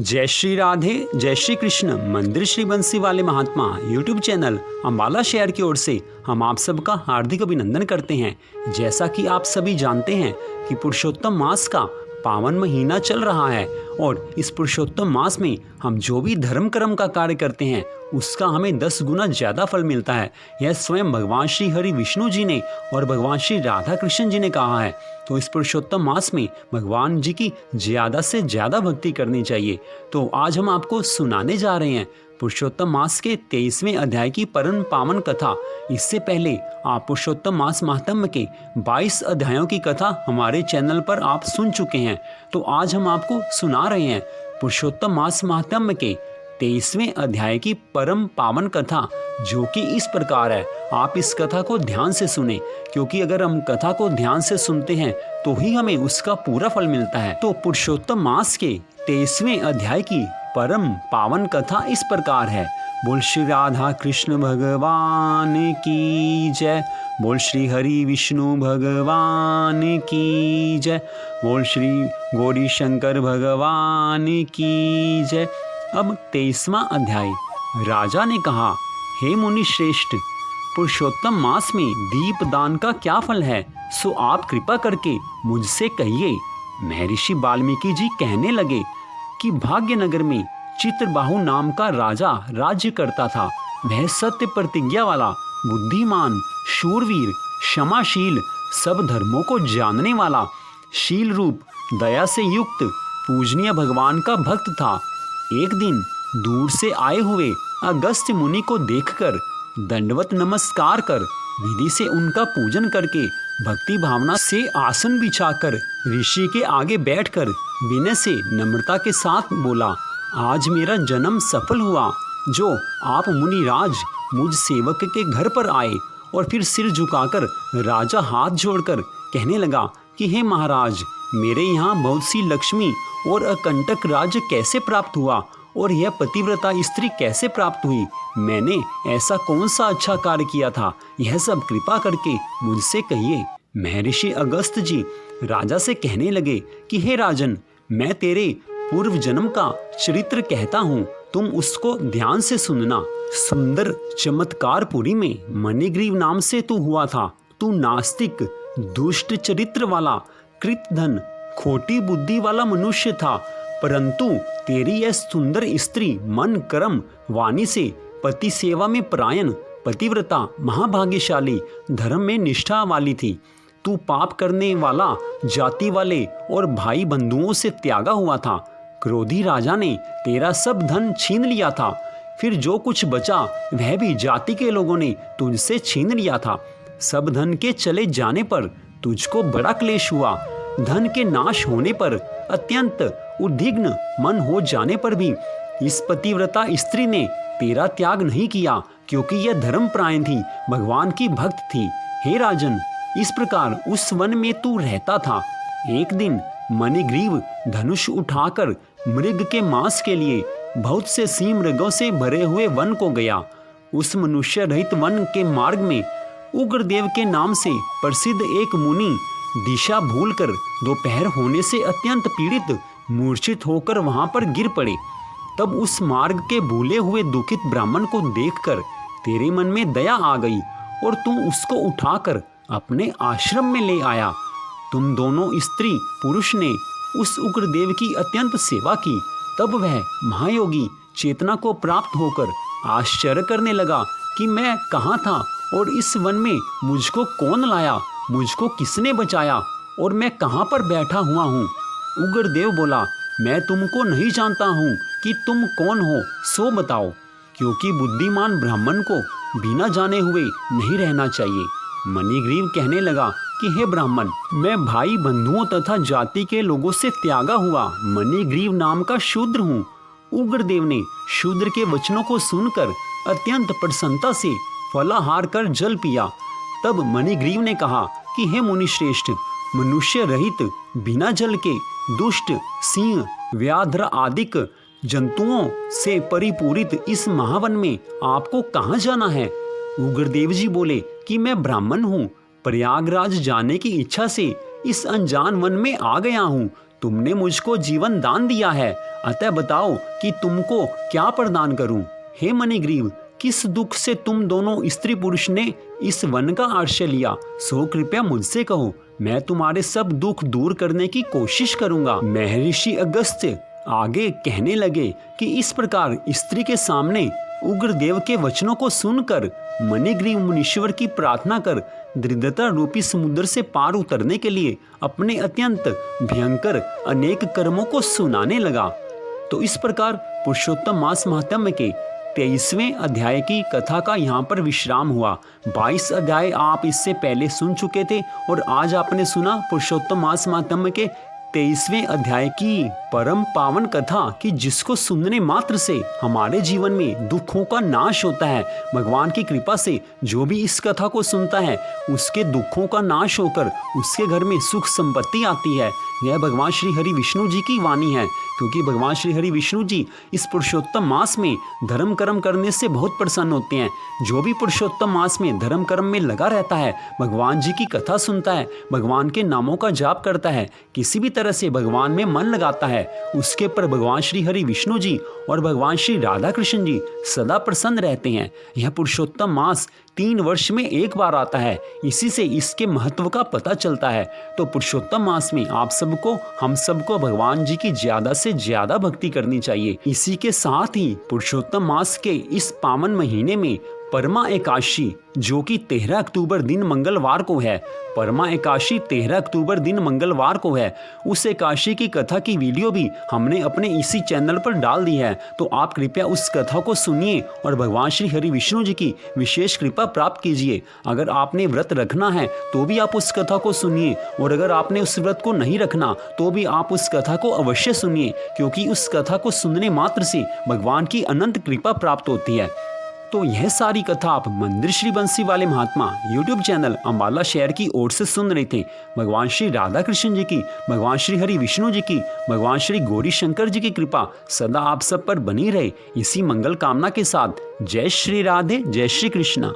जय श्री राधे, जय श्री कृष्ण। मंदिर श्री बंसी वाले महात्मा यूट्यूब चैनल अम्बाला शहर की ओर से हम आप सबका हार्दिक अभिनंदन करते हैं। जैसा कि आप सभी जानते हैं कि पुरुषोत्तम मास का पावन महीना चल रहा है और इस पुरुषोत्तम मास में हम जो भी धर्म कर्म का कार्य करते हैं उसका हमें 10 गुना ज़्यादा फल मिलता है। यह स्वयं भगवान श्री हरि विष्णु जी ने और भगवान श्री राधा कृष्ण जी ने कहा है। तो इस पुरुषोत्तम मास में भगवान जी की ज़्यादा से ज़्यादा भक्ति करनी चाहिए। तो आज हम आपको सुनाने जा रहे हैं पुरुषोत्तम मास के 23वें अध्याय की परम पावन कथा। इससे पहले आप पुरुषोत्तम मास महात्म्य के 22 अध्यायों की कथा हमारे चैनल पर आप सुन चुके हैं। तो आज हम आपको सुना रहे हैं पुरुषोत्तम मास महात्म्य के 23वें अध्याय की परम पावन कथा, जो कि इस प्रकार है। आप इस कथा को ध्यान से सुने, क्योंकि अगर हम कथा को ध्यान से सुनते हैं तो ही हमें उसका पूरा फल मिलता है। तो पुरुषोत्तम मास के 23वें अध्याय की परम पावन कथा इस प्रकार है। बोल श्री राधा कृष्ण भगवान की जय, बोल श्री हरि विष्णु भगवान की जय, बोल श्री गौरी शंकर भगवान की जय। अब 23वां अध्याय। राजा ने कहा, हे मुनि श्रेष्ठ, पुरुषोत्तम मास में दीपदान का क्या फल है, सो आप कृपा करके मुझसे कहिए। महर्षि वाल्मीकि जी कहने लगे कि भाग्यनगर में चित्रबाहु नाम का राजा राज्य करता था। वह सत्य प्रतिज्ञा वाला, बुद्धिमान, शूरवीर, क्षमाशील, सब धर्मों को जानने वाला, शील रूप, दया से युक्त, पूजनीय भगवान का भक्त था। एक दिन दूर से आए हुए अगस्त्य मुनि को देखकर दंडवत नमस्कार कर विधि से उनका पूजन करके भक्ति भावना से आसन बिछाकर ऋषि के आगे बैठकर विनय से नम्रता के साथ बोला, आज मेरा जन्म सफल हुआ, जो आप मुनिराज मुझ सेवक के घर पर आए। और फिर सिर झुकाकर राजा हाथ जोड़कर कहने लगा कि हे महाराज, मेरे यहाँ बहुत सी लक्ष्मी और अकंटक राज्य कैसे प्राप्त हुआ और यह पतिव्रता स्त्री कैसे प्राप्त हुई? मैंने ऐसा कौन सा अच्छा कार्य किया था? यह सब कृपा करके मुझसे कहिए। महर्षि अगस्त जी राजा से कहने लगे कि हे राजन, मैं तेरे पूर्व जन्म का चरित्र कहता हूँ, तुम उसको ध्यान से सुनना। सुंदर चमत्कारपुरी में मणिग्रीव नाम से तू हुआ था। तू नास्तिक, दुष्ट चरित्र वाला, कृतधन, खोटी बुद्धि वाला मनुष्य था, परंतु तेरी यह सुंदर स्त्री मन, कर्म, वाणी से पति सेवा में परायण, पतिव्रता, महाभाग्यशाली, धर्म में निष्ठा वाली थी। तू पाप करने वाला, जाति वाले और भाई बंधुओं से त्यागा हुआ था। क्रोधी राजा ने तेरा सब धन छीन लिया था। फिर जो कुछ बचा वह भी जाति के लोगों ने तुझसे छीन लिया था। सब धन के चले जाने पर तुझको बड़ा क्लेश हुआ। धन के नाश होने पर, अत्यंत उद्विग्न मन हो जाने पर भी इस पतिव्रता स्त्री ने तेरा त्याग नहीं किया, क्योंकि यह धर्मपरायण थी, भगवान की भक्त थी। हे राजन, इस प्रकार उस वन में तू रहता था। एक दिन मणिग्रीव धनुष उठाकर मृग के मांस के लिए बहुत से सिंह मृगों से भरे हुए वन को गया। उस मनुष्य रहित वन के मार्ग में उग्रदेव के नाम से प्रसिद्ध एक मुनि दिशा भूलकर दोपहर होने से अत्यंत पीड़ित मूर्छित होकर वहां पर गिर पड़े। तब उस मार्ग के भूले हुए दुखित ब्राह्मण को देखकर तेरे मन में दया आ गई और तू उसको उठाकर अपने आश्रम में ले आया। तुम दोनों स्त्री पुरुष ने उस उग्रदेव की अत्यंत सेवा की। तब वह महायोगी चेतना को प्राप्त होकर आश्चर्य करने लगा कि मैं कहाँ था और इस वन में मुझको कौन लाया, मुझको किसने बचाया और मैं कहाँ पर बैठा हुआ हूँ। उग्रदेव बोला, मैं तुमको नहीं जानता हूँ कि तुम कौन हो, सो बताओ, क्योंकि बुद्धिमान ब्राह्मण को बिना जाने हुए नहीं रहना चाहिए। मणिग्रीव कहने लगा कि हे ब्राह्मण, मैं भाई बंधुओं तथा जाति के लोगों से त्यागा हुआ मणिग्रीव नाम का शूद्र हूँ। उग्रदेव ने शूद्र के वचनों को सुनकर अत्यंत प्रसन्नता से फलाहार कर जल पिया। तब मणिग्रीव ने कहा कि हे मुनिश्रेष्ठ, मनुष्य रहित, बिना जल के, दुष्ट, सिंह, व्याघ्र आदिक जंतुओं से परिपूरित इस महावन में आपको कहाँ जाना है? उग्रदेव जी बोले कि मैं ब्राह्मण हूँ, प्रयागराज जाने की इच्छा से इस अनजान वन में आ गया हूँ। तुमने मुझको जीवन दान दिया है, अतः बताओ कि तुमको क्या प्रदान करूं। हे मणिग्रीव, किस दुख से तुम दोनों स्त्री पुरुष ने इस वन का आश्रय लिया, सो कृपया मुझसे कहो, मैं तुम्हारे सब दुख दूर करने की कोशिश करूंगा। महर्षि अगस्त्य आगे कहने लगे कि इस प्रकार स्त्री के सामने उग्रदेव के वचनों को सुनकर मणिग्रीव मुनीश्वर की प्रार्थना कर दरिद्रता रूपी समुद्र से पार उतरने के लिए अपने अत्यंत भयंकर अनेक कर्मों को सुनाने लगा। तो इस प्रकार पुरुषोत्तम मास महात्म्य के 23वें अध्याय की कथा का यहाँ पर विश्राम हुआ। 22 अध्याय आप इससे पहले सुन चुके थे और आज आपने सुना पुरुषोत्तम मास महात्म्य के 23वें अध्याय की परम पावन कथा कि जिसको सुनने मात्र से हमारे जीवन में दुखों का नाश होता है। भगवान की कृपा से जो भी इस कथा को सुनता है उसके दुखों का नाश होकर उसके घर में सुख संपत्ति आती है। यह भगवान श्री हरि विष्णु जी की वाणी है, क्योंकि भगवान श्री हरि विष्णु जी इस पुरुषोत्तम मास में धर्म कर्म करने से बहुत प्रसन्न होते हैं। जो भी पुरुषोत्तम मास में धर्म कर्म में लगा रहता है, भगवान जी की कथा सुनता है, भगवान के नामों का जाप करता है, किसी भी तरह से भगवान में मन लगाता है, उसके पर भगवान श्री हरि विष्णु जी और भगवान श्री राधा कृष्ण जी सदा प्रसन्न रहते हैं। यह पुरुषोत्तम मास 3 वर्ष में एक बार आता है, इसी से इसके महत्व का पता चलता है। तो पुरुषोत्तम मास में आप सबको, हम सबको भगवान जी की ज्यादा से ज्यादा भक्ति करनी चाहिए। इसी के साथ ही पुरुषोत्तम मास के इस पावन महीने में परमा एकादशी जो कि 13 अक्टूबर दिन मंगलवार को है, परमा एकादशी 13 अक्टूबर दिन मंगलवार को है, उस एकादशी की कथा की वीडियो भी हमने अपने इसी चैनल पर डाल दी है। तो आप कृपया उस कथा को सुनिए और भगवान श्री हरि विष्णु जी की विशेष कृपा प्राप्त कीजिए। अगर आपने व्रत रखना है तो भी आप उस कथा को सुनिए, और अगर आपने उस व्रत को नहीं रखना तो भी आप उस कथा को अवश्य सुनिए, क्योंकि उस कथा को सुनने मात्र से भगवान की अनंत कृपा प्राप्त होती है। तो यह सारी कथा आप मंदिर श्री बंसी वाले महात्मा YouTube चैनल अम्बाला शहर की ओर से सुन रहे थे। भगवान श्री राधा कृष्ण जी की, भगवान श्री हरि विष्णु जी की, भगवान श्री गौरी शंकर जी की कृपा सदा आप सब पर बनी रहे, इसी मंगल कामना के साथ जय श्री राधे, जय श्री कृष्णा।